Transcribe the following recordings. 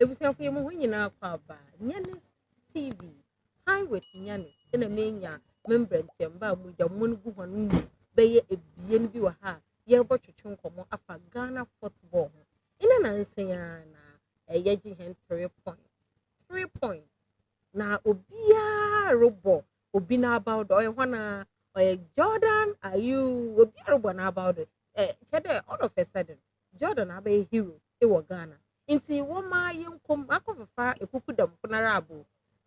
Ebusia for mu nyina kwaba. Nyanis TV. Time with Nyanis. Ena menya member ntiamba mu ja mu gu ho no beye ebien bi wa ha. Ye bo twetwe nkomo afa Ghana football. Ina na nsenya na yeji hen 3 points. 3 points. Na obia robo obi na about oy hwana oy Jordan are you obi robo na about it. Chede all of a sudden Jordan abe hero e wo Ghana. Inti woma yenkom akofefa ekukudam funara abo.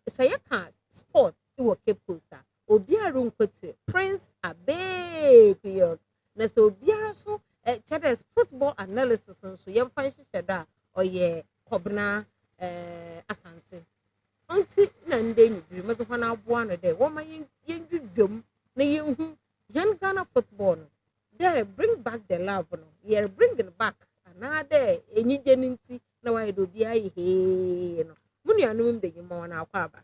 Say ka sport e wo Cape Coast. Obi arunkwete Prince Abeiku Yorke. Na so obiara so chede football analysis so yemfa hyehyeda oye Kobina Asante. Anti na nde ni bi maso hwana aboa no de woma yendwudwom na yenhu yan Ghana football no. There bring back the love no. Yeah, bring it back. Another enyije ninti na wa do bia he no. Munu anu mbe gi mo na akwa aba.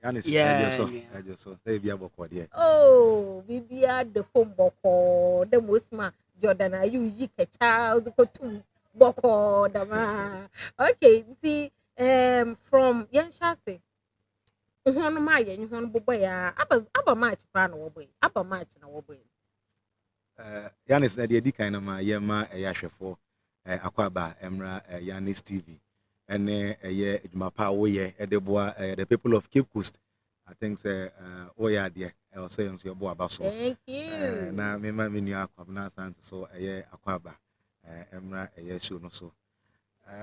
Yanis ejoso say bia boko de. Oh, bibia the phone boko. The mosma Jordan are you yi Charles ko tu boko dama. Okay, see from yan shase uhonu ma ye uhonu bobo ya aba match pra na wo boy aba match na wo boy Yanis na de di kan na ma ye ma hwefo akwaba emra Yanis TV ene ye adwuma pa wo ye edeboa the people of Cape Coast. I think say wo ya de I was saying so bo aba so. Thank you. Na me ma menu akwabna Asante so ye akwaba emra ye show no so.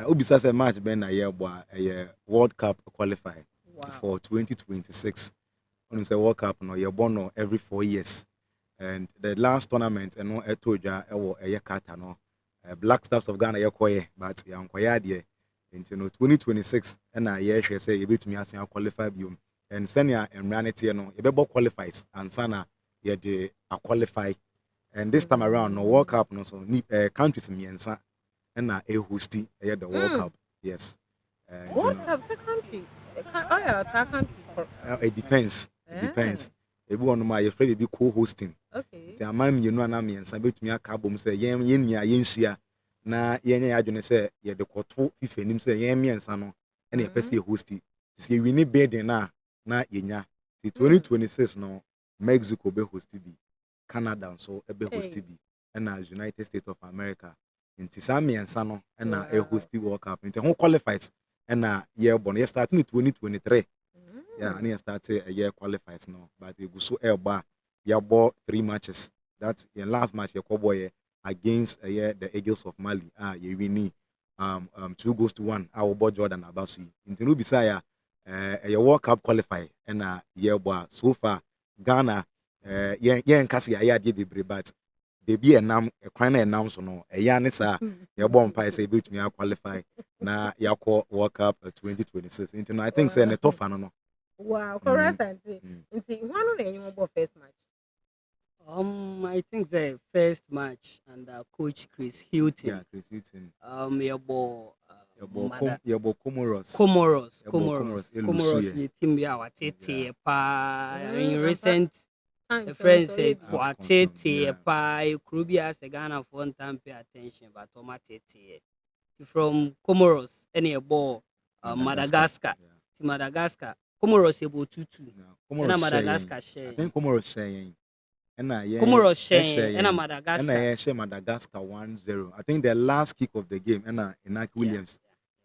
Obisa say match ben na ye bo World Cup qualify. Wow. For 2026. When you say World Cup, no, you're born every 4 years. And the last tournament, and no, I told you, a year Qatar, no, Black Stars of Ghana, but you're quiet, and 2026, and I year say you beat me as you qualify you. And senior and Ranity, no, you better qualifies, and Sana, you de qualify. And this time around, no World Cup, no, so countries in Yensa, and a hosty, the World Cup, yes. World Cup, the country. Oh yeah, that country. It depends. It depends. Everyone my afraid be co-hosting. Okay. The amount you know and I'm in sabit me a carbon say yen yensia na yen adwene say ye de koto fifenim say yen me ensa and ye pese hosting. See we need bed na yenya. The 2026 no Mexico be hosti bi, Canada so be hosti bi, and as United States of America. Nti sam ensa no na e hosti World Cup. Nti who qualifies and year born. You starting in 2023. Yeah, and you started a year qualifies now. But you go so bar. You bought 3 matches. That's your last match. Your cowboy against the Eagles of Mali. You win 2-1. I will bought Jordan Abasi. In the Bisaya, your World Cup qualify and year bar so far Ghana. Yeah, Cassia, I did the but. They be a kind of announce no a yanisa your bomb pie say beat me qualify na yako World Cup 2026 into I think say a tough no. Wow, correct auntie. Nti one na you go first match. I think the first match and coach Chris Hilton. Yeah, Chris Hilton. Your Comoros. The team we are tete pa in recent the friends said Quatete pa Krubia Segana for one time pay attention but Tomatete from Comoros any a ball Madagascar. Madagascar. Comoros able to Madagascar share. I think Comoros saying Comoros share and Madagascar. And I Madagascar 1-0. I think the last kick of the game and Enak Williams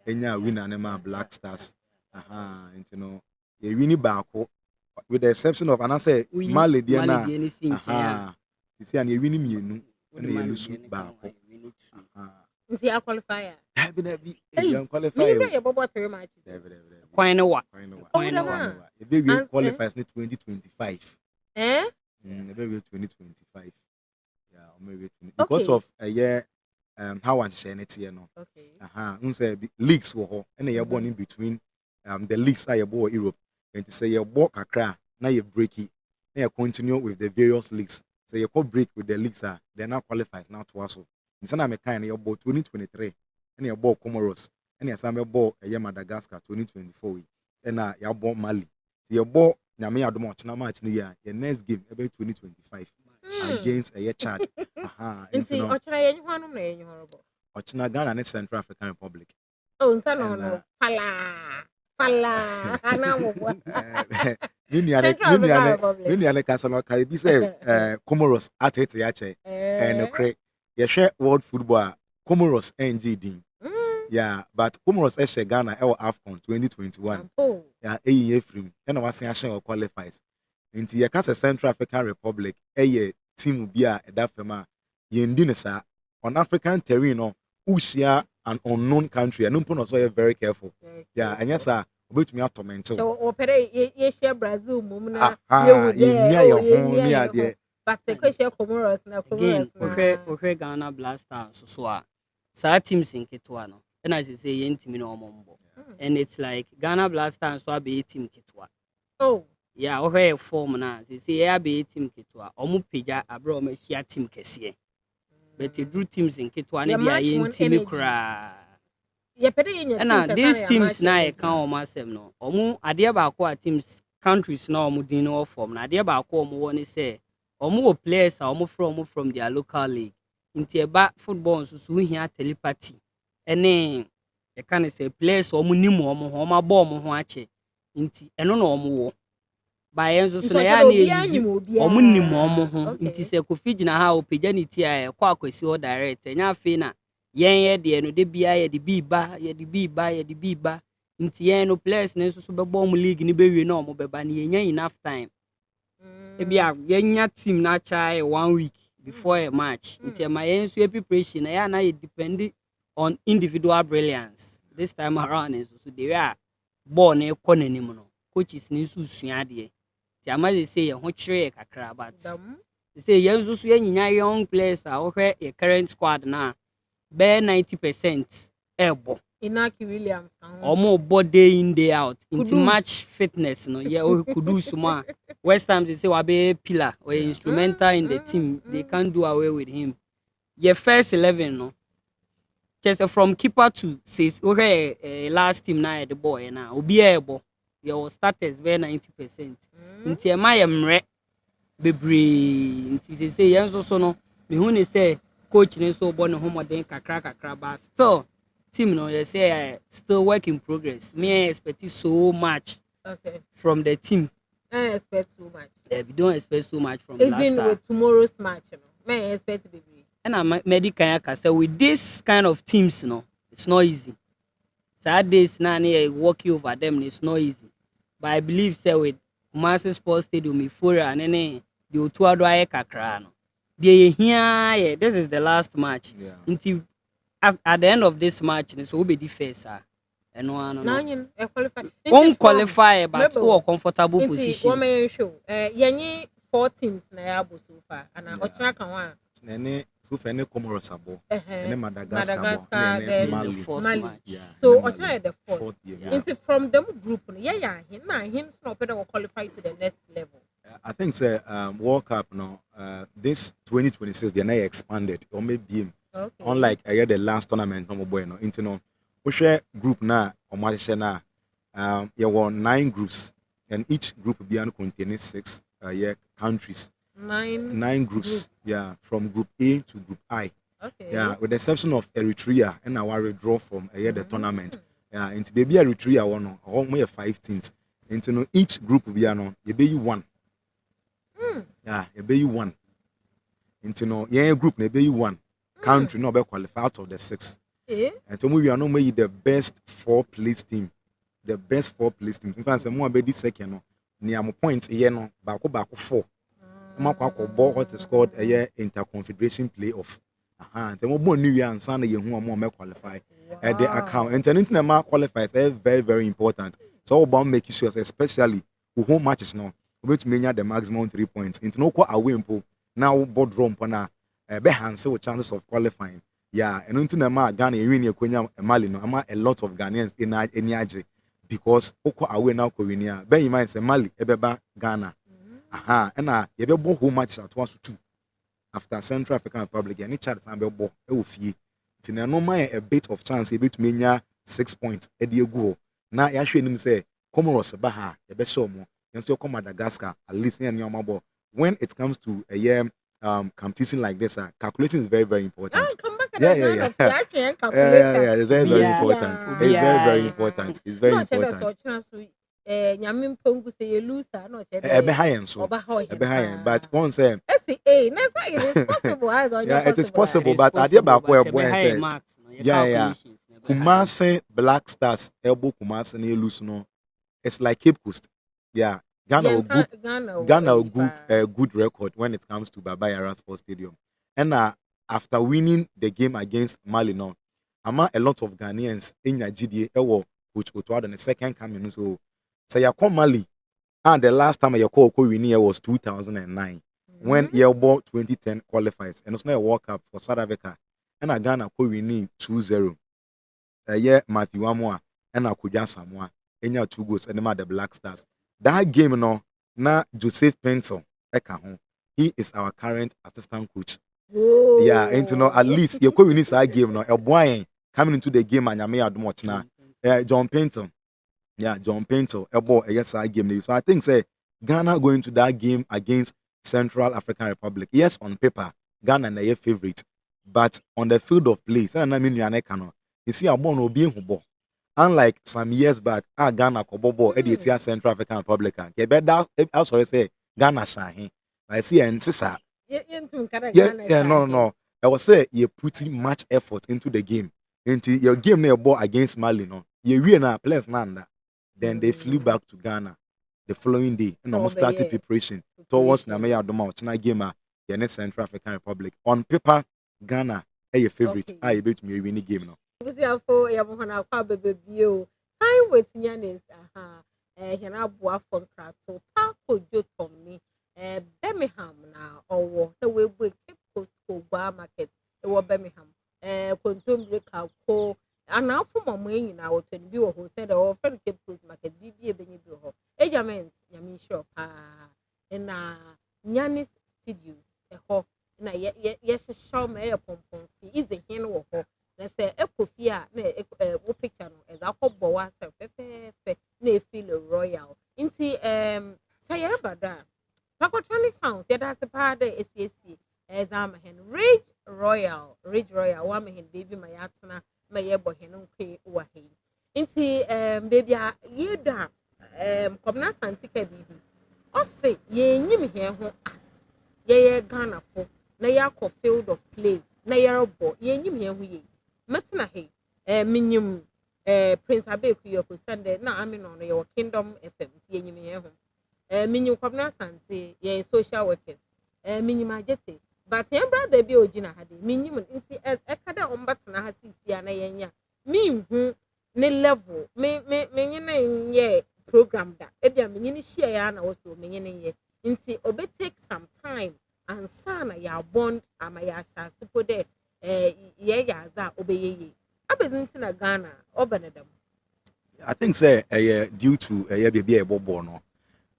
Enya winner nema Black Stars. And you know you win back with the exception of and I say Mali Diana. You see and you win me and you lose back. Nti a qualifier. You qualify. You bobo 3 matches. Quite If we qualifies in 2025. Maybe 2025. Yeah, or maybe 20. Because of a year how I'm saying it here no. Okay. Say leagues were and you're born in between the leagues are born Europe. And to say you walk a crack, now you break it. Then you continue with the various leagues. So you could break with the leagues they're not qualified now to us. In some of kind you bought 2023 and you bought Comoros and you some bought a year Madagascar 2024 and you bought Mali. So you bought Nyame Adomo na match new year your next game about 2025 against a year Chad. Nti Ochina yenyu hanu na yenyu horrible. Ochina Ghana and Central African Republic. Oh, no. Pala. Central African Republic. Nini Casano can be say Comoros at it yache and crack. You share world football Comoros NGD. Yeah, but Comoros Eshe Ghana L AFCON 2021. Yeah, a year free. And I was saying qualifies. Into your Casa Central African Republic, a year team be a dafema. Yendinesa on African terrain, Ushia an unknown country. And Numpon also very careful. Yeah, and yes, sir. Wait me out torment. So opera ye share Brazil mumna yeah, but the question Comoros na Again, Comoros okay, Ghana Blasters so sa teams in Ketwa no. And as I say, yen team no mombo. And it's like Ghana Blasters so be team Ketwa. Oh. Yeah, okay, form na. They say ya be team Ketwa. Omu peja abro me share team kesiye. But the two teams in Ketwa ne be yen team kra. And these teams now I can't almost say no. Omu adia ba ko teams countries now omu din no form. Na adia ba ko omu woni say omu players omu from their local league. Inti eba football so hia telepathy. Ene e can say players omu nimu omu ho ma ball omu ho ache. Inti eno no omu wo. Ba yenzo so na ya na omu nimu omu ho. Inti se Kofi gina ha opeja ni ti a kwa akwesi o direct. Enya fe na yen de no de bia ye de biba nti yen no players na so be bom league ni be wi na omo beba na yen enough time e bia yen team na chai 1 week before a match nti ma yen so preparation na ya na e depend on individual brilliance this time around so they are ball na ekọ nanim no coaches ni so sua de ti ama they say ho kire kakra but they say yen so yen nya young players a wo hwe e current squad na be 90% ebo Inaki Williams omo day in day out into match fitness no yeah we could do some West Ham they say we be pillar or instrumental in the team they can't do away with him your first 11 no just from keeper to says okay last team na the boy na obi ebo your starters be 90% into my mre bebre into say yes so no me hu ni say coach ni so born home den kakra but still team no you say still work in progress me expect so much from the team. I expect so much. We don't expect so much from even last time. Even with tomorrow's match, me expect baby. And I medical say with this kind of teams, it's not easy. Saturdays now walking over them, it's not easy. But I believe say with Kumasi Sports Stadium, Ifora and then the Otuado Kakra no. Here, this is the last match. Yeah. Until at the end of this match, so will be the first. And one won't qualify, but who comfortable position. Woman show. Yenye 4 teams na yabo so far. And Ochina kan one. Nene so far ne Comoros abo. Ne Madagascar, Mali. Yeah. So Ochina the fourth. Yeah. From them group, him no better qualify to the next level. I think say World Cup now this 2026 they are expanded or maybe unlike the last tournament no boy no into no we share group na or match na there were 9 groups and each group be containing 6 countries. 9 groups. Yeah, from group A to group I. Yeah, with the exception of Eritrea and our withdraw from the tournament. Yeah, into baby Eritrea one or more 5 teams. Into no each group be you be one. Yeah, you be one. Into no group ne be one. Country no be qualify out of the 6. And so we are not the best 4 place team. The best 4 place teams. In fact, more be the second no. Near mo points no back 4. Ball what is called a interconfederation playoff. And mo bon new year and Sunday you more qualify at the account. And anything that qualifies is very, very important. So about making sure, especially who home matches now, we to mean the maximum 3 points. Into no away impo now board room pana be hands with chances of qualifying. Yeah, and until the Ghana win your Mali no a lot of Ghanaians in any because oko away now Korea. Bear in mind say Mali ebeba Ghana. And you be born home matches at 1-2 after Central African Republic. Any chance I be born fee. It's no mind a bit of chance able to mean 6 points. Eddie go now. You show him say Comoros Baha. You be show more. You still come Madagascar at least near your mobile. When it comes to competition like this, calculation is very, very important. Come back Yeah, and yeah, Ghana yeah. for and Yeah. calculator. It's very, very important. It's very, very important. It's very No, cheddar so important. chance Yamin Pongu say you lose no Ebe cheddar. high and so. Ebe high and, but once I say, hey, that's how it is possible. I don't know yeah, it is possible, It is but I did possible, back but where you boy high said, marks, your yeah. calculations. Kumasi Black Stars, elbow Kumasi near lose no. It's like Cape Coast. Yeah, Ghana will good. Ghana will good good record when it comes to Baba Yara Sports Stadium. And after winning the game against Mali, no, a lot of Ghanaians in Nigeria, which would the second coming. So, say you call Mali, and the last time you call winning was 2009 when Yelbo 2010 qualifies, and it's not a World Cup for South Africa, and Ghana call winning 2-0. Yeah, Matthew Amwa and Akuja Samoa, and 2 goals, and the Black Stars. That game, no, na Joseph Pencil, he is our current assistant coach. Whoa. Yeah, and to know at least you could win this game, no, a boy coming into the game and you may have much now. John Painter. Yeah, John Painter, a boy, yes, I game. So I think, say, Ghana going to that game against Central African Republic. Yes, on paper, Ghana are your favorite, but on the field of play, I mean, you see, a born will be in unlike some years back, Ghana Kobobo, Edia Central African Republic. I sorry say Ghana Shahin. I see and sister. Yeah, no. I was say you're putting much effort into the game. Into your game near ball against Mali, no. You win a place nanda. Then they flew back to Ghana the following day and almost started preparation towards Namaya Doma China game the Central African Republic. On paper, Ghana are your favorite. I bet me winning game now. Time with Yanis, Hena Boafon Crato, Paco Jotomi, Birmingham now, or the way we keep Coast Bar Market, the war Birmingham, Contumbre Co. And now for my money now to do who said, oh, friend Cape Coast Market, BB Benny Ejament, Yamin Shop, and Yanis Studios, a hawk, na yes, show me a pompon, is a hen or hawk. Let's say a coffee, a picture, as a hot boy, ne feel royal. Into Sayabada. Pacotronic sounds, yet as a part of SCC, as I'm a hen, Ridge Royal, one man, baby, my atana, my ebo hen, okay, or he. Into baby, ye da, Kobina Asante baby. Or say, ye knew me here, who us, ye Ghana for, na ya field of play, na ya bo, ye knew me here, we. Matina he minim Prince Abeiku Yorke Sunday na amin on your Kingdom FM ye nyime ye ho minim Kobina Asante ye social workers minim agete but ye brother bi ogina hade minim nti ekada ombatena ha sisia na yenya minhu ne level me nyine ye program da ebia me nyine share ya na wo so me nyine ye nti obe take some time and sana ya bond ama ya sha sipo de yaza obeyeye abezintina Ghana obenedam. I think say due to baby a bobo no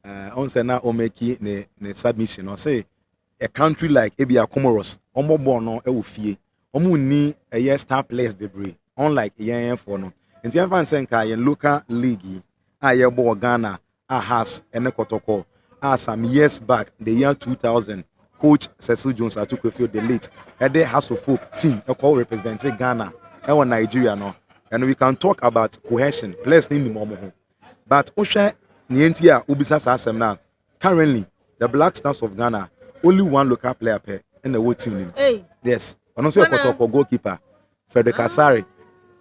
on say na o make ne submission or say a country like Ebia Comoros omobo no e wo fie omo ni star players bebre unlike yen for no nti en fan say nka yen local league ye bo Ghana has ene kotoko some years back the year 2000 coach Cecil Jones took a field the late and they has a folk team representing Ghana and Nigeria no and we can talk about cohesion players in the momo but Osha Nientia Ubisa Sasem now currently the Black Stars of Ghana only one local player per in the whole team. Hey. Yes, and also a Kotoko goalkeeper Frederick Asari,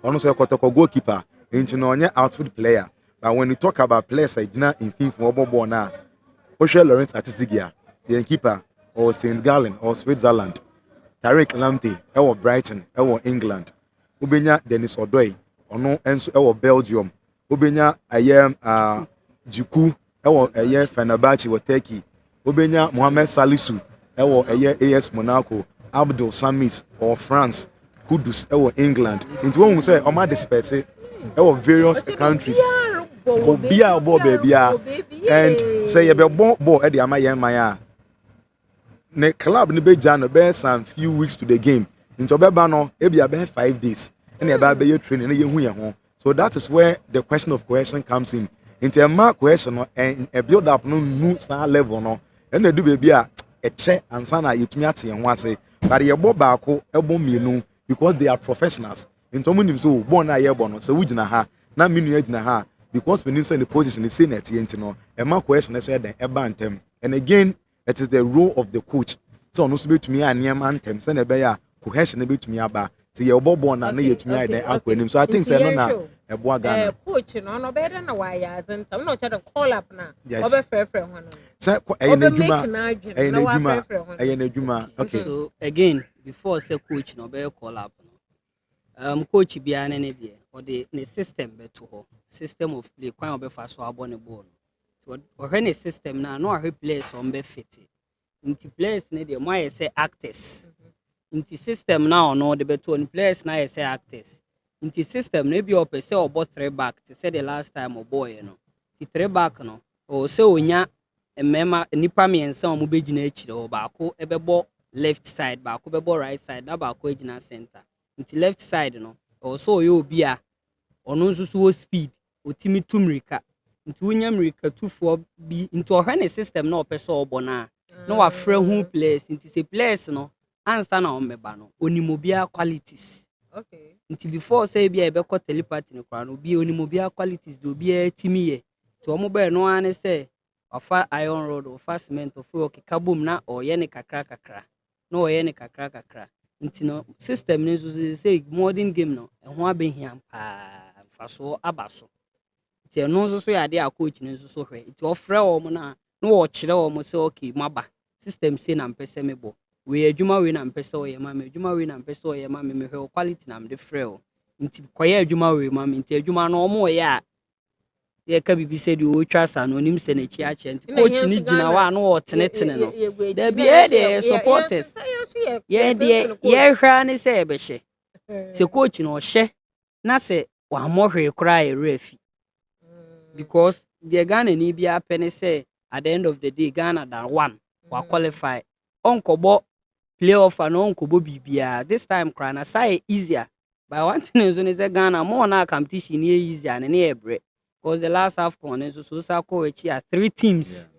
and also a Kotoko goalkeeper into no outfield player. But when you talk about players like Dina in FIFA for Bobo now, Osha Lawrence Atisigia, the keeper or St. Gallen or Switzerland, Tariq Lamptey, or Brighton, or England, Ubenya Dennis Odoi, or no Enso or Belgium, Ubenya Ayem Juku, or Aye Fenerbahce or Turkey, Ubenya Mohamed Salisu, or Aye AS Monaco, Abdul Samis or France, Kudus, or England. Into one who say, Oma disperse, or various countries. Bobia, Bobia, and say a ball at the Amaya Maya. Ne club ni be jano be some few weeks to the game. Into beba no e be 5 days. And be training na ye hu ye ho. So that is where the question of cohesion comes in. Into a mark cohesion no and a build up no new star level no. And they do baby a eche ansana yetumi ate ho ase but ye bo baako ebo mienu because they are professionals into munim so bo na ye bo no so wugina ha na menu agina ha because when you say the position is seen at yent no e ma question so den e ba ntem and again it is the role of the coach so no so betumi aniam antem say na be ya cohesion betumi aba say ye bo na na yetumi ai den akwanim so I think say no na e bo Ghana coach no better na why Asante I'm not trying to call up now yes. frɛ ho no say e na dwuma e na dwuma okay so again before say coach no be call up coach bia na ne de or the system beto ho system of play kwan obefa so abo ne ball so or any system na no ahwe players on be fit into players ne de mo say actors into system now no the beto on players na say actors into system ne bi ope say obo 3 back to say the last time boy no the 3 back no o say onya emema nipa miensa o mo begina akire o baako ebebo left side baako bebo right side na baako egina center into left side no also you obi a ono nso so speed otimi tumrika into wonya mrika tufo bi into ohwe system na opeso obo na wafrɛ hu players into say players no ansa na ombeba no onimobia qualities okay into before say bia e be ko telepathy no kwa no bi onimobia qualities do bia timi ye to omo be no ane say ofa iron rod ofa cement ofa okikabum na oye ne kakra no oye ne kakra nti no system ne so say modern game no ho abehia pa faso abaso nti no so ya de a coach ne so hwe nti ofrɛ wo mo na wo kyerɛ wo mo say okay maba system say na mpese mebo we adwuma we na mpese o ye ma me adwuma we na mpese o ye ma me hwe quality na me de frɛ o nti koye adwuma we ma me nti adwuma no mo ye a ye ka bibi say di o twa sa no nim se na chi a che nti coach ni gina wa no wo tenetene no da bi e de supporters ye de ye hwa ni say be hye se coach no hye na se wa mo hwe kra e refi because the Ghana ni bia pene say at the end of the day Ghana that one wa qualify onkobo playoff and onkobo bibia this time kra na say easier by one thing is say Ghana more na competition easier and na ebre because the last AFCON is so ko echi 3 teams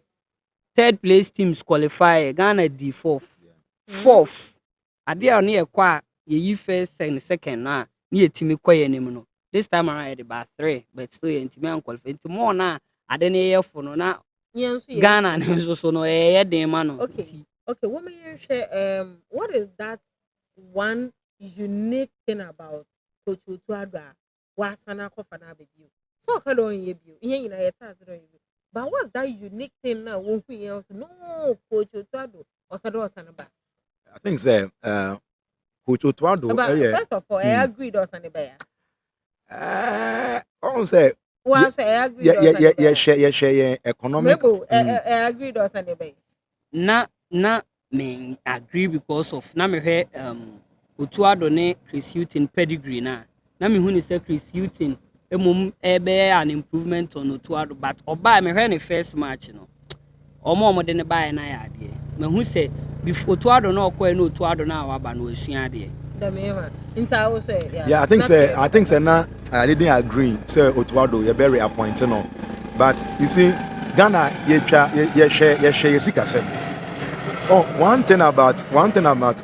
third place teams qualify Ghana the fourth adia na ekwa ye first and second na ye timi koye nim no this time around about 3 but still intimi an qualify into more na ade na ye fo no na Ghana na so no ye den ma no okay what may you share what is that one unique thing about Coach Otuado wasana kofa na be you so ka don ye bio ihe nyina ye ta so but what's that unique thing now won hu else no Coach Otuado osado osana ba I think say Coach Otuado first of all I agreed osana ba ya on say well say I agreed share economic I agreed osana ba na me agree because of na me hwe Otuado ne Chris Hughton pedigree na me hu ni say Chris Hughton emom ebe an improvement on Otuado but oba me hwe ne first match no omo de ne bae na ya ade me hu say before Otuado na okọ na Otuado na awaba na osua ade yeah I think say na I didn't agree say Otuado you very appointed no but you see Ghana ye share sika sem oh one thing about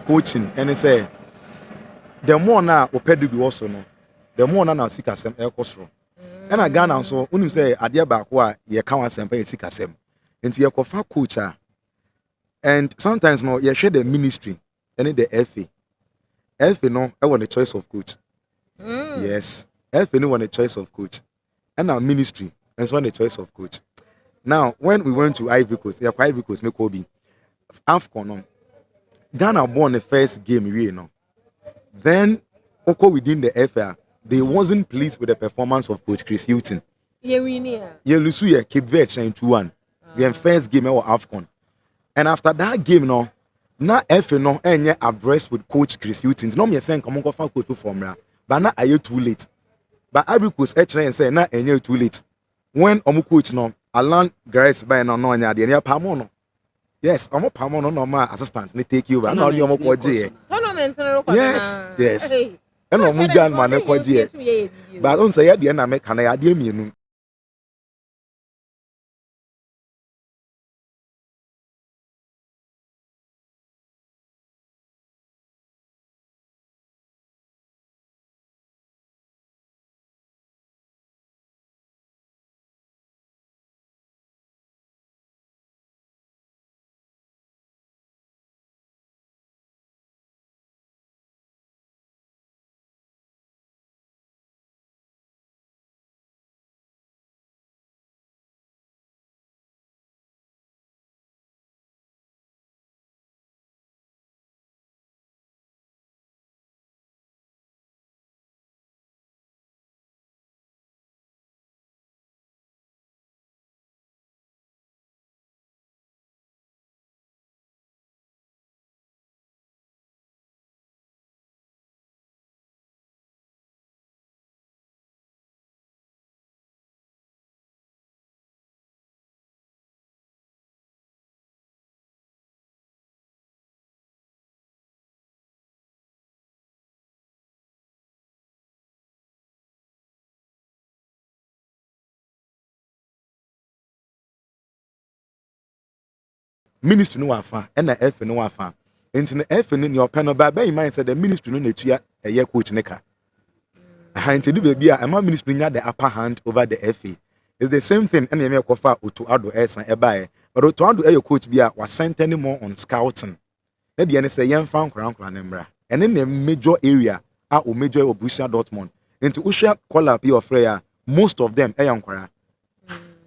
coaching and say the more na opedigree also no the more na sika sem e kosoro na Ghana so unim say ade ba ko a ye ka wan sem pa sika sem enti ye kofa coach and sometimes no ye share the ministry and the FA no I want the choice of coach yes FA no want the choice of coach and our ministry and so want the choice of coach now when we went to Ivory Coast me Kobina AFCON no Ghana won the first game you know then Oko within the FA, they wasn't pleased with the performance of Coach Chris Hughton. Lusuya Cape Verde 2-1. The first game of AFCON. And after that game, no, na FA no enye abreast with Coach Chris Hughton. No me saying come on go for coach formula, but na are you too late. But Ivory Coast and say na enye too late. When omu coach no Alan Grace by no nya de ya pamono. Yes, omo pamono no ma assistant me take you over. Na ori omo koje. Yes. And no mujan man e kwaje but on say ya de na me kana ya de mienu ministry no wafa and na F no wafa enti na F no ne open no ba be mind say the ministry no netua eye coach ne ka enti do baby a ma ministry nya the upper hand over the FA. It's the same thing and me kofa Otu Ado Esan eba but Otu Ado e coach bi a was sent anymore on scouting na de ne say yem fan kran ne mra and in the major area o major Borussia Dortmund enti usha call up your friend most of them yankora.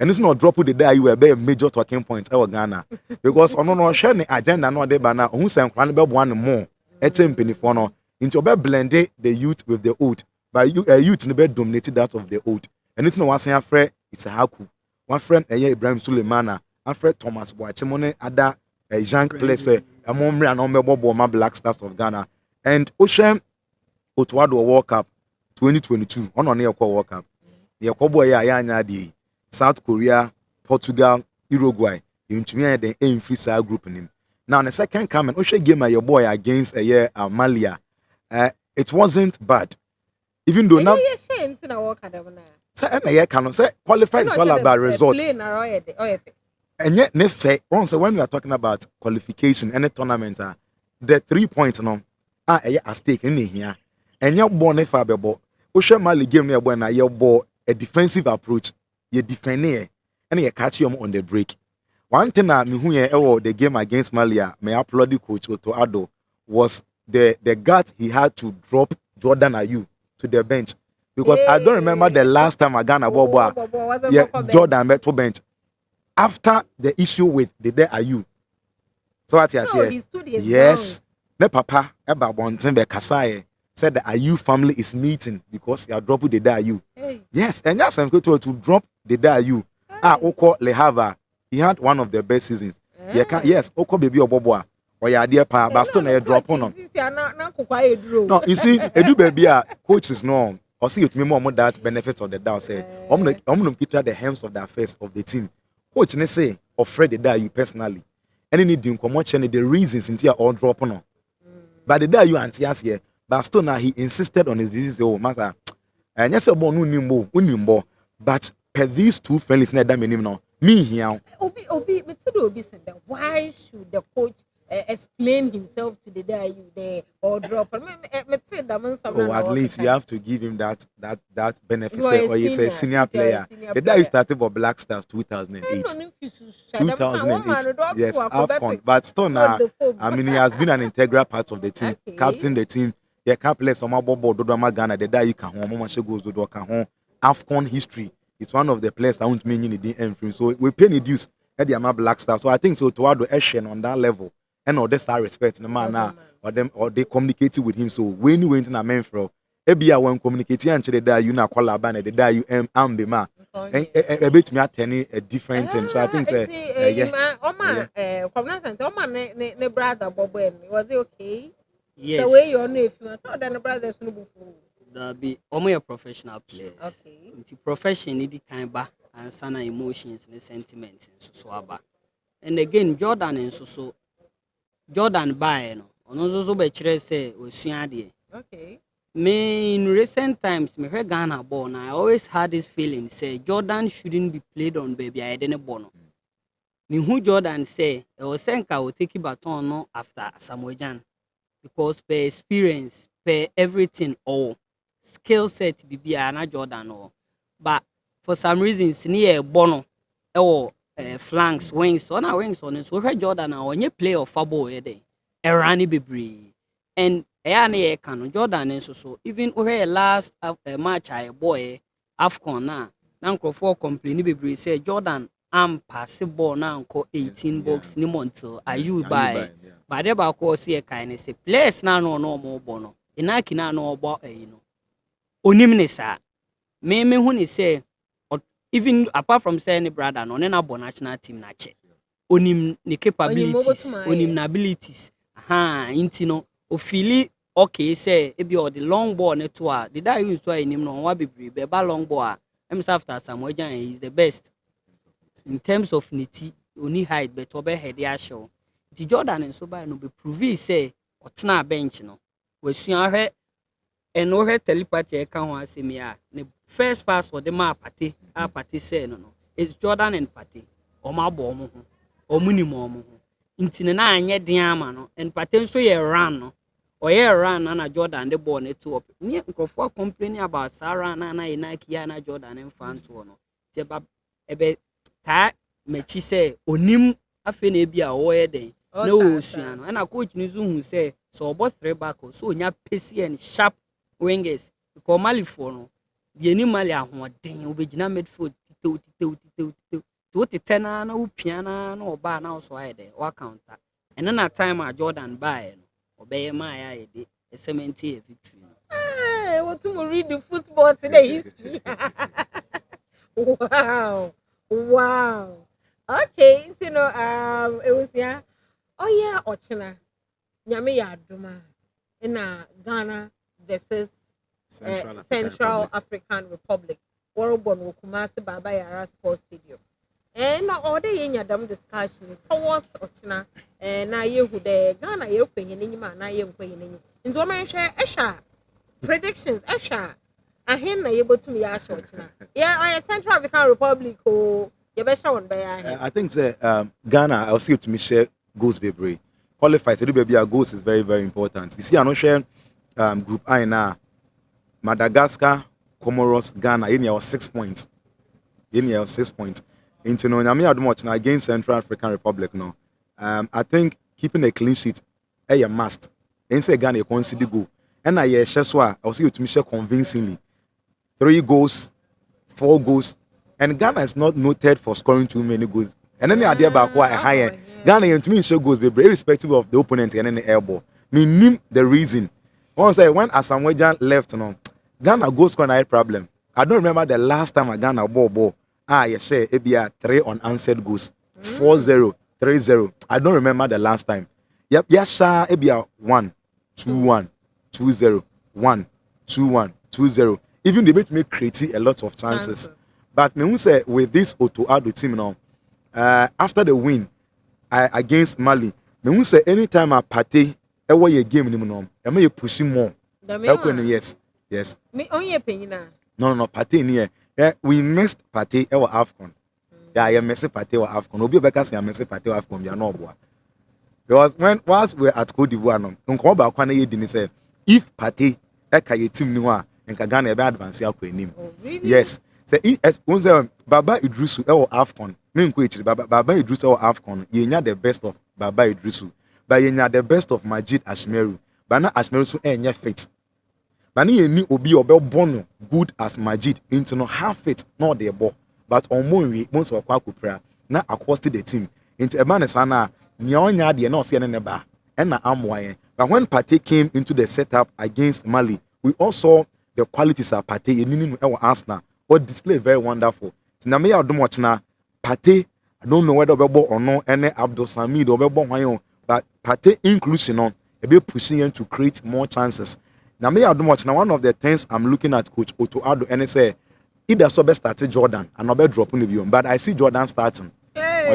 And it's not drop the day you were a major talking point Ghana because on no share the agenda no de bana who send one more penny for no into blend the youth with the old but youth in the bed dominated that of the old and it's no one saying friend it's a haku one friend Ibrahim Suleimana and friend Thomas Boachimone other a young place a mommy and my Black Stars of Ghana and Ocean Otuado World Cup 2022 on near World Cup the Kobo ya di South Korea, Portugal, Uruguay. Into me the aim free side group in him. Now the second comment, we should game your boy against a year Malia. It wasn't bad. Even though now say cannot say qualified is all about results. And yet once when we are talking about qualification any tournament, the 3 points no a stake in here. And your born if I be Mali game near when I ball a defensive approach. You defend here and you catch him on the break. One thing I mean the game against Malia, may I applaud the coach Otu Ado was the guts he had to drop Jordan Ayew to the bench. Because I don't remember the last time I got a ball. Yeah, Jordan met to bench. After the issue with the Ayew. So what you say? Yes. Ne papa eba bonten be kasaye said the Ayew family is meeting because you are dropping the Ayew. Yes, and yes, I'm going to drop the Ayew. Oko Lehava, he had one of the best seasons. Yes, Oko baby or Boboa or your dear pa, but still a drop on. No, you see, Edu baby, coaches no, or see it me more that benefits of the doubt. Say, I'm going to picture the hems of the affairs of the team. Coach, ne say, or Fred the Ayew personally, and any doing commotion the reasons into your all drop on. But the Ayew anti here, but still now he insisted on his disease. Oh, master. And yes, unimbo, but per these two friendlies, neither minimum. Me here. Obi, said that why should the coach explain himself to the guy you there or drop? Oh, at least you have to give him that benefit. Or he's a senior player. The guy started for Black Stars 2008. 2008, yes, AFCON. But still now, I mean, he has been an integral part of the team, captain the team. You can't play some bobo Dodoma Ghana. The guy you can home. Mama she goes to Doka AFCON history. It's one of the players I want to mention in the DM. So we pay the dues at the Ama Black Star. So I think so to add the action on that level and all this I respect the man now or they communicated with him. So when you went in a man for Ebia when communicating and the day you na call abane the day you ambema and a bit me at any a different thing. So I think ne brother Bobo was it okay? Yes. So where you know if you saw that the brothers no before. Be almost professional players. Okay. The profession need kind ba and sana emotions and sentiments so aba. And again Jordan and so Jordan by no. Ono so be kire say osua de. Okay. Me in recent times me heard Ghana ball and I always had this feeling say Jordan shouldn't be played on baby I didn't born. Me who Jordan say I was saying I will take baton no after Samuel Jan because per experience per everything all skill set bibi na Jordan no but for some reasons near bono flanks wings on our wings on so we Jordan na onye play of football e dey erani bebre and na can Jordan so even we last match I boy AFCON na nkrofo complain bebre say Jordan am pass ball na nko 18 box ni monto ayu by but dey ba ko see kind say players na no mo bono inaki na no obo no onim ne sa me hu ni say even apart from saying brother no na bo national team na che onim ne capabilities onim na abilities inti no o feel okay say e be all the long ball ne to a the guy use to enim no wa bebre be ba long ball himself after Samuel Jan is the best in terms of niti oni height but obe head ya show the Jordan and so by no be prove say otna bench no we suan hwe and no telepathy e kan ho asemi a the first pass for the map party say no it's Jordan and party o ma bo mo ho o muni mo mo ho Inti na anye den ama no and pattern so ye run no or ye run na Jordan the ball net to up near for complaining about Sarah na Nike na Jordan and fan to no teba ebe ta mechi say onim afe na bia wo ye den na wo sua no na coach ni zo hu say so obo 3 back so onya pesi and sharp wingers because Mali for no the ni Mali ahoden obegina midfield to tena na upiana na oba na so ayede wa counter and na time a Jordan buy no obey my ayede a 70 victory. Hey, what to read the football today history. Wow. Wow. Okay, you know, it was yeah. Oh yeah, Ochina. Nyame ya aduma. In Ghana versus Central African Republic. Warobon Wokumasi Baba Yara Sports Stadium. And all day in your dumb discussion towards Ochina and na you who the Ghana you paying in man na you paying in so many share Esha predictions Esha I hear able to me Ochina. Yeah, I Central African Republic oh you better one by I think Ghana I'll see you to me share goals baby. Qualify say baby our goals is very very important. You see I no share group I now Madagascar, Comoros, Ghana in your 6 points. In your 6 points. Into no nyame adom now against Central African Republic no. I think keeping a clean sheet a must. Inside Ghana you consider go. And I share so I will see you to me share convincingly. 3 goals, 4 goals. And Ghana is not noted for scoring too many goals. And then the idea about why higher Ghana and to me show goals be irrespective of the opponent and any airball. Me name the reason. Once I when Asamoah left no, Ghana goal scoring a problem. I don't remember the last time a Ghana ball. Yes, say it be a 3 unanswered goals. 4-0, 3-0. I don't remember the last time. Yep, yes, sir. It be a 1, 2-1, 2-0, 1, 2-1, 2-0. Even they make me create a lot of chances. But me who say with this Otoado team now, after the win against Mali, me who say anytime I party, every a game no, I may push him more. Yes. Me only opinion. No, party in here. Yeah, we missed party our AFCON. Yeah, missed party our AFCON. Obi Obeka say missed party our AFCON. We are not boy. Because whilst we were at Cote d'Ivoire, no, nko ba kwa na ye dini say if party eka ye team ni wa, nka Ghana be advance ya kwa enim. Yes. Say if Baba Idrisu our AFCON. Me nko echi Baba Idrisu our AFCON. Ye nya the best of Baba Idrisu. But ye nya the best of Majid Ashmeru. But na Ashmeru so enya fit. Bani ye ni obi obel bono good as Majid into no half fit not the ball but on monwe most of kwakupra na accosted the team into a man sana nyonya de no se ne ba and na amwaye. But when Partey came into the setup against Mali, we all saw the qualities of Partey in Arsenal or display very wonderful. Na me ya dum watch na Partey I don't know whether obel or no any Abdul Samid obel but Partey inclusion on a bit pushing him to create more chances. Now, me I do much. Now, one of the things I'm looking at Coach Otoado and say, either so best started Jordan and no better dropping the view, but I see Jordan starting. Hey,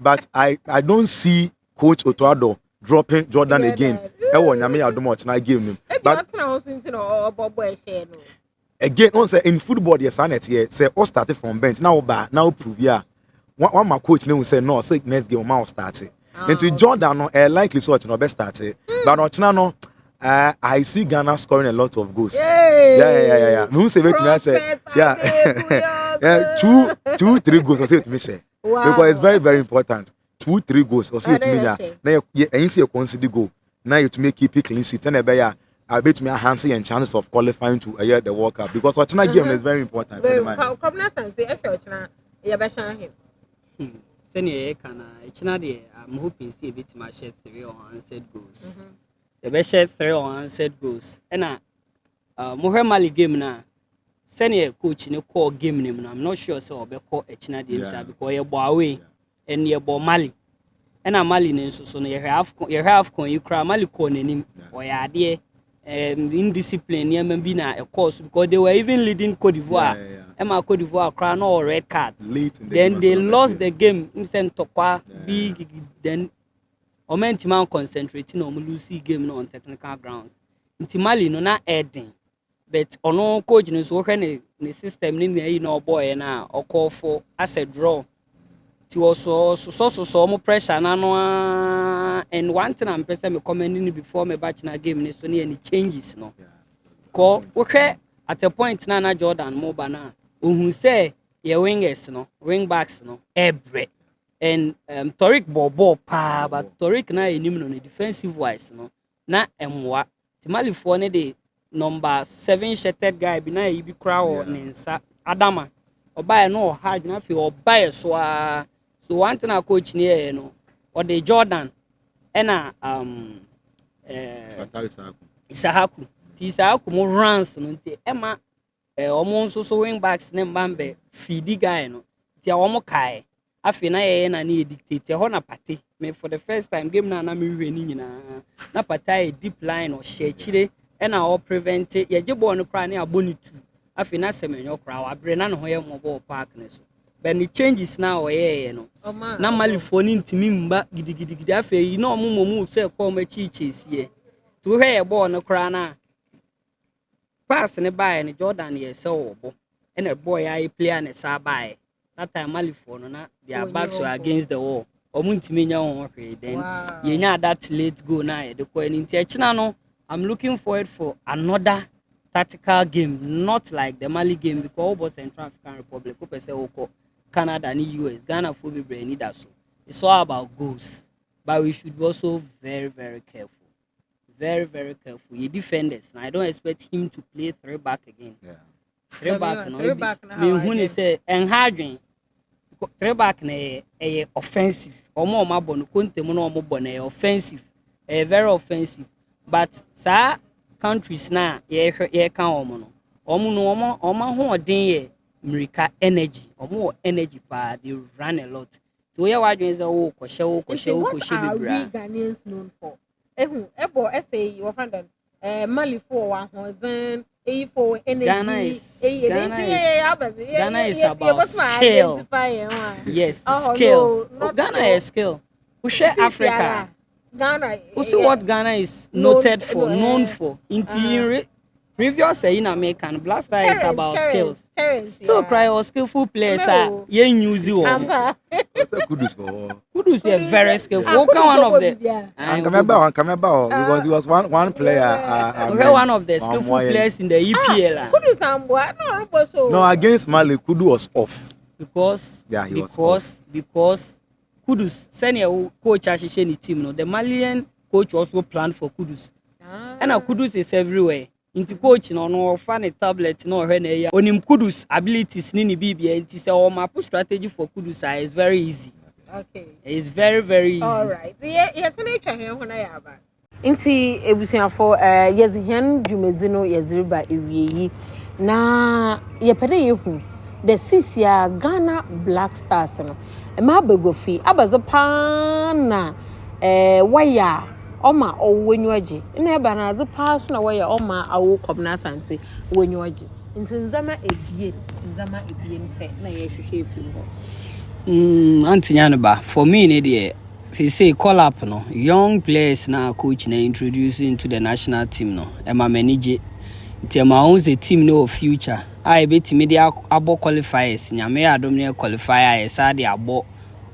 But I don't see Coach Otoado dropping Jordan again. Me I do much. Now I give him. But again, on say in football, the Asante here say all started from bench. Now prove yeah. One my coach will say no. Say next game my started. Into Jordan, no, likely sort no best started. But no, I see Ghana scoring a lot of goals. Yeah. Me say wait me say yeah. 2, 3 goals. I say to me share because it's very very important. 2, 3 goals. I say to me now. Now you see a consider goal. Now you to make keep clean sheets and I bet me a handsy and chances of qualifying to the World Cup because watching that game is very important. Kobina Asante, you better him. Senior Kana, I'm hoping see a bit my share 3 unanswered goals. The best share 3 unanswered goals. And Mohamed Mali game now. Senior coach in a core game name. I'm not sure so be call a China because you're away and you're Mali. And a Mali name so you have con you cry Mali con him or ya dear indiscipline near Membina, of course, because they were even leading Cote d'Ivoire. Emma Cote d'Ivoire crown or red card. Then they lost the game instant Tokwa big then Omentima concentrating on Lucy game on technical grounds. Intimali no na adding. But on coach no so when the system in boy and or call for as a draw. Ti so mo pressure na no and one thing I'm person me commenting before me batch na game ni so ni any changes no. Ko okay at a point na Jordan mo ba na ohun say ye wingers no, wing backs no, every and Toric ball pa but Toric na enim no defensive wise no na emwa timali for ne de number 7 shirted guy bi na e bi crowd ne nsa Adama obaye no hard na fi obaye so one thing a coach ni no or the Jordan ena Isahaku Isahaku mo runs no nti ema omo nso so wing backs ne mbambe feedy guy no ti omo kai afi na ye na ne dictate ho na pate me for the first time game na me hwe ni nyina na pata e deep line or share chire ena all prevent ye je ball no kra ne aboni tu afi na semenyo kra wa bre na no ho ye mo ball park ne so but the changes now ye no na malifo ni ntimi mba gidigidi afi na omo mu se ko ma chichesie to hwe ye ball no kra na pass ne buy ne Jordan ye se obo and a boy I play ne sa buy that time malifo no na their backs were against the wall omuntimi nya won hwe then ye nya that late go na ye de ko ni nti echina no I'm looking forward for another tactical game, not like the Mali game because all was Central African Republic, Canada and US, Ghana for be need that so. It's all about goals, but we should be also very, very careful. Very, very careful. You defenders, and I don't expect him to play 3 back again. Yeah. 3 back, no. 3 back. Me when he say encouraging 3 back na offensive. Omo ma bonu konte mo no omo bonu offensive. Very offensive. But sa countries na ye kan omo no omo ho odin ye America energy omo energy pa they run a lot to ye wadwen say wo koshe bi bra Ghanaians known for ebo say you find Mali for one hozen for energy Ghana is about skill. Yes, skill. Ghana is skill. We share Africa. Ghana. You see what Ghana is noted for, known for. In previous in American Blaster is about skills. Still cry or skillful players are ye news you. Kudus is very skillful. One of the come about because he was one player. One of the skillful players in the EPL. Kudus no against Mali, Kudu was off. Because Kudus, senior coach Ashishe ni team no. The Malian coach also planned for Kudus. And Kudus is everywhere. Into coach no fan tablet no hwe na onim Kudus abilities ni bibia nti say o map strategy for Kudus is very easy. Okay. It's very very easy. All right. Yes na etwa hwe ho na ya aba. Nti ebusuafo yezihian dwumezino yeziriba ewiyi na yepede yehu the Sisia Ghana Black Stars no ma begofi abaze pana waya oma owenyoji na eba na aze pass na waya oma awo Kobina Asante wenyoji nti nzama ebien pe na ye hwehwe efi ho antinya no ba for me ne de say call up no young players na coach na introduce into the national team no ema manage nti ema on say team no future I betimi de abo qualifiers nyame adom ne qualifier esa de abo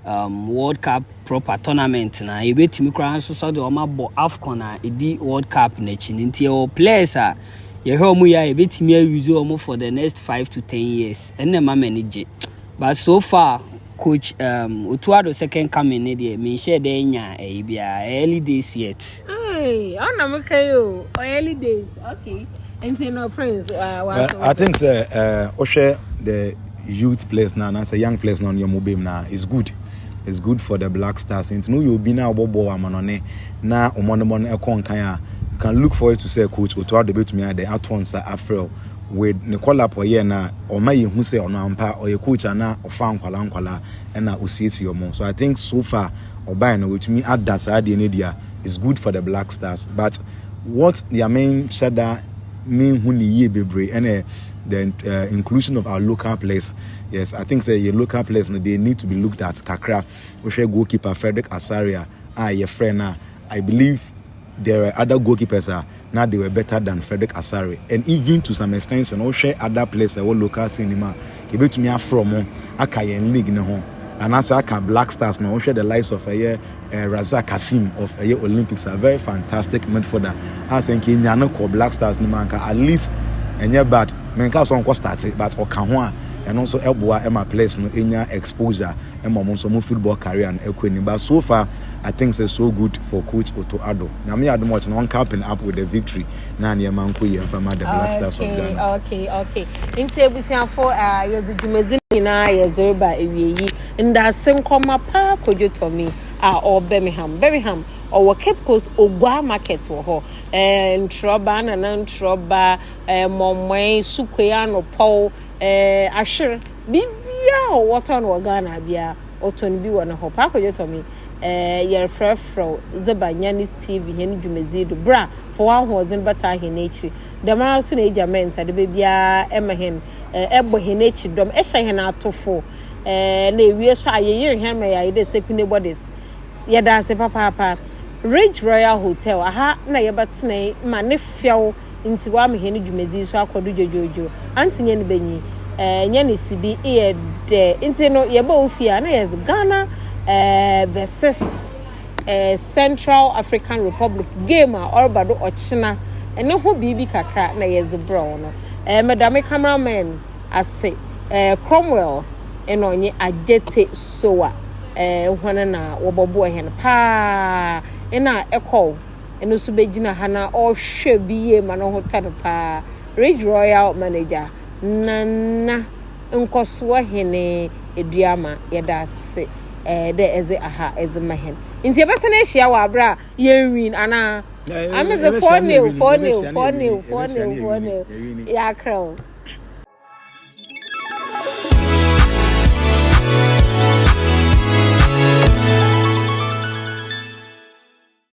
World Cup proper tournament na e betimi kra so de o mabo AFCON na edi World Cup na chi nti o players a ye he omu ya e betimi use omu for the next 5 to 10 years enne ma manage but so far coach Otuado second coming ne de me share de nya e bia early days yet ona mkayo early days okay. And no friends I think Oshe the youth players now say young players now your mobile now is good. It's good for the Black Stars. And no you be now bobo amanone na omonomon ekon kan you can look forward to say coach Otuado be to me the atons Afro with Nicola Poye na o ma ye hu say ono ampa o ye coach na ofa nkwala na osisi your mom. So I think so far obai no with me add that side the media is good for the Black Stars. But what their main shadow mean who ni ye bebre and the inclusion of our local players. Yes, I think say your local players they need to be looked at. Kakra, we share goalkeeper Frederick Asaria, your friend now. I believe there are other goalkeepers now they were better than Frederick Asari, and even to some extent, we share other players who local cinema. Give it to me from Akayen League no. and as I can Black Stars now, share the lives of Razak Kasim of Olympics, a very fantastic midfielder. I think in Yanoko Black Stars no man at least and yeah, but menka so started but Okawa and also Elboa Emma place no in exposure and Momoso football career and Equini. But so far I think it's so good for Coach Otto Addo. Now me I don't watch one capping up with the victory. Now near Manku and from the Black Stars of Ghana. Okay. In Tebusian for years the Jumazina years by Ewi in that same comma pa kojo to me or Birmingham or Cape Coast or Gua markets or ho and Troban and Troba Momway Sukwean or Paul Asher Bibia or what on Ghana bia or Tony B one ho pa kojo to me your fro Zabanyanis TV Henry Jumezido bra for one who was in better hinechi the mouse in age amends at the baby Emma hen ebo hinechi dom esha hen atofo na we sha ye hen me ya de sepine bodies ya da se papa Ridge Royal Hotel aha na ye betene ma ne fiaw nti wa me hen Jumezi so akodo jojojo antinye ne benyi nya ne sibi e de nti no ye ba ofia na yes Ghana versus Central African Republic game or bado ochina ene ho bibi kakra na yezebro no madam cameraman ase Cromwell enonye ajete soa hwana na wobobo hen pa ena ekọ eno so begina hana o hwe biye ma no ho tado pa Ridge Royal manager nana nkoso hene eduama yedase there is a mahen. In the best nation, our bra, you win, Anna. I'm as a 4-0. Yeah, crow.